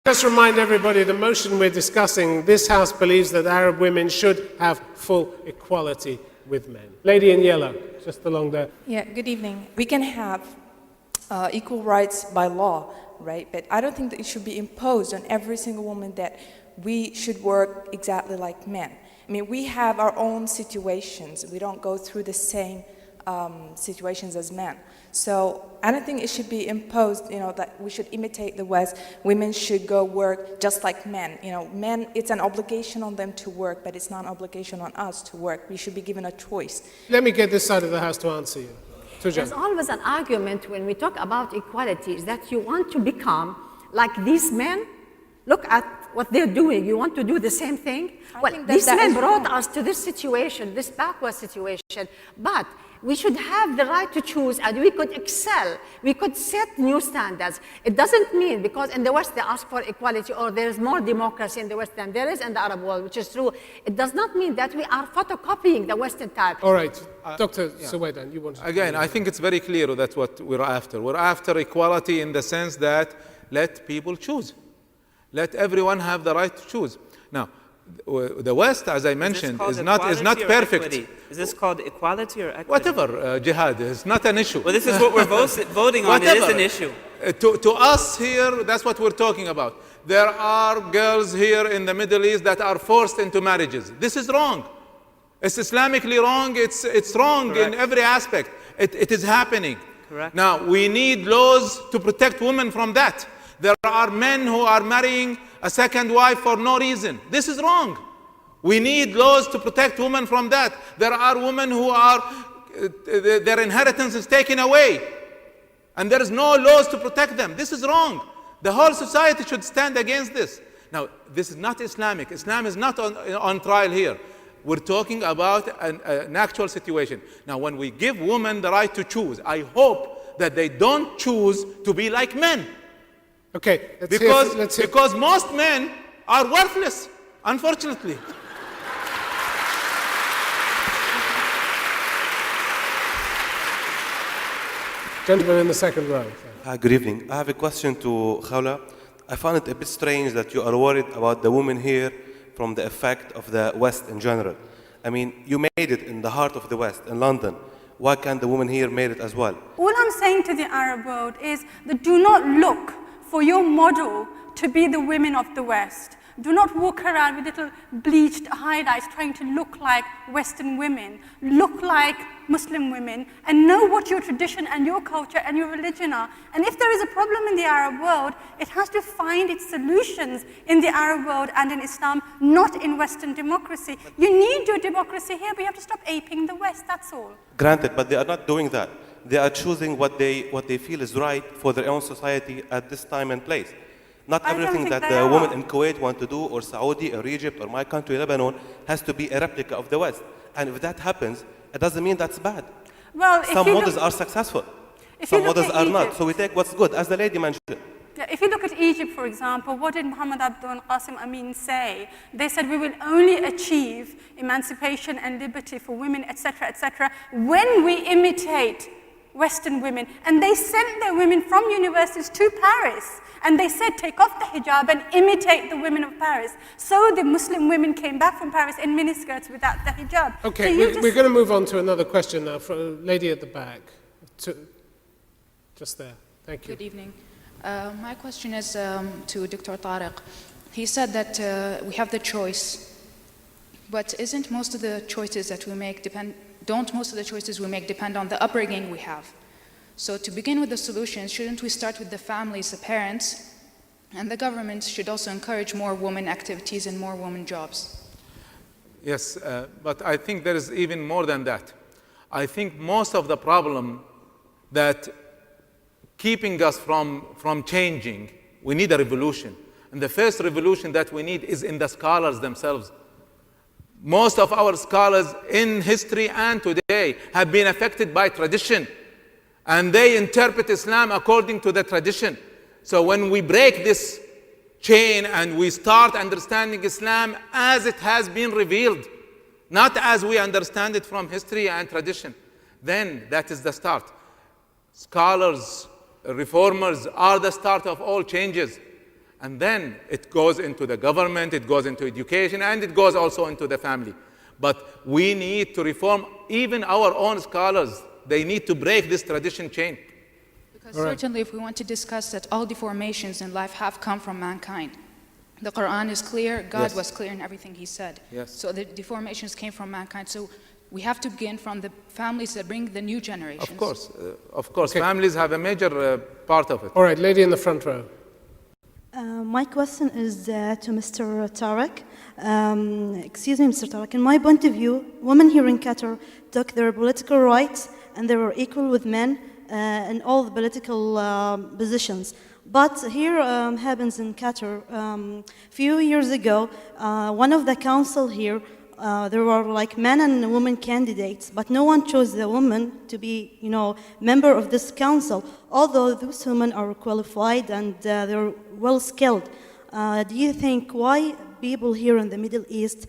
Just remind everybody the motion we're discussing, this House believes that Arab women should have full equality with men. Lady in yellow, just along there. Yeah, good evening. We can have equal rights by law, right? But I don't think that it should be imposed on every single woman that we should work exactly like men. I mean, we have our own situations. We don't go through the same situations as men. So I don't think it should be imposed, that we should imitate the West. Women should go work just like men. Men, it's an obligation on them to work, but it's not an obligation on us to work. We should be given a choice. Let me get this side of the House to answer you. There's always an argument when we talk about equality is that you want to become like these men. Look at what they're doing. You want to do the same thing? These men brought us to this situation, this backward situation. But we should have the right to choose, and we could excel. We could set new standards. It doesn't mean because in the West they ask for equality or there is more democracy in the West than there is in the Arab world, which is true. It does not mean that we are photocopying the Western type. All right, Dr. Suwaidan, you want to... Again, I think it's very clear that's what we're after. We're after equality in the sense that let people choose. Let everyone have the right to choose. Now, the West, as I mentioned, is not perfect. Equity? Is this called equality or equity? Whatever, jihad is not an issue. Well, this is what we're voting on. It is an issue. To us here, that's what we're talking about. There are girls here in the Middle East that are forced into marriages. This is wrong. It's Islamically wrong. It's wrong in every aspect. It is happening. Correct. Now, we need laws to protect women from that. There are men who are marrying a second wife for no reason. This is wrong. We need laws to protect women from that. There are women who are, their inheritance is taken away, and there is no laws to protect them. This is wrong. The whole society should stand against this. Now, this is not Islamic. Islam is not on trial here. We're talking about an actual situation. Now, when we give women the right to choose, I hope that they don't choose to be like men. Okay, because most men are worthless, unfortunately. Gentleman in the second row. Good evening. I have a question to Khawla. I found it a bit strange that you are worried about the women here from the effect of the West in general. I mean, you made it in the heart of the West, in London. Why can't the women here made it as well? All I'm saying to the Arab world is that do not look for your model to be the women of the West. Do not walk around with little bleached highlights trying to look like Western women. Look like Muslim women and know what your tradition and your culture and your religion are. And if there is a problem in the Arab world, it has to find its solutions in the Arab world and in Islam, not in Western democracy. You need your democracy here, but you have to stop aping the West, that's all. Granted, but they are not doing that. They are choosing what they feel is right for their own society at this time and place. Not everything that the women in Kuwait want to do, or Saudi, or Egypt, or my country, Lebanon, has to be a replica of the West. And if that happens, it doesn't mean that's bad. Well, some models are successful, some models are not. So we take what's good, as the lady mentioned. Yeah, if you look at Egypt, for example, what did Muhammad Abdul and Qasim Amin say? They said we will only achieve emancipation and liberty for women, etc., when we imitate Western women. And they sent their women from universities to Paris. And they said, take off the hijab and imitate the women of Paris. So the Muslim women came back from Paris in miniskirts without the hijab. Okay, so we're going to move on to another question now from a lady at the back. Just there. Thank you. Good evening. My question is to Dr. طارق. He said that we have the choice, but isn't most of the choices that we make depend on the upbringing we have? So to begin with the solutions, shouldn't we start with the families, the parents, and the government should also encourage more women activities and more women jobs? Yes, but I think there is even more than that. I think most of the problem that keeping us from changing, we need a revolution. And the first revolution that we need is in the scholars themselves. Most of our scholars in history and today have been affected by tradition. And they interpret Islam according to the tradition. So when we break this chain and we start understanding Islam as it has been revealed, not as we understand it from history and tradition, then that is the start. Scholars, reformers are the start of all changes. And then it goes into the government, it goes into education, and it goes also into the family. But we need to reform even our own scholars. They need to break this tradition chain. Because certainly if we want to discuss that all deformations in life have come from mankind, the Quran is clear, God was clear in everything he said. Yes. So the deformations came from mankind. So we have to begin from the families that bring the new generations. Of course. Okay. Families have a major part of it. All right, lady in the front row. My question is to Mr. Tarek. Excuse me, Mr. Tarek. In my point of view, women here in Qatar took their political rights and they were equal with men in all the political positions. But here happens in Qatar. Few years ago, one of the council here, there were like men and women candidates, but no one chose the woman to be, member of this council, although those women are qualified and they're well skilled. Do you think why people here in the Middle East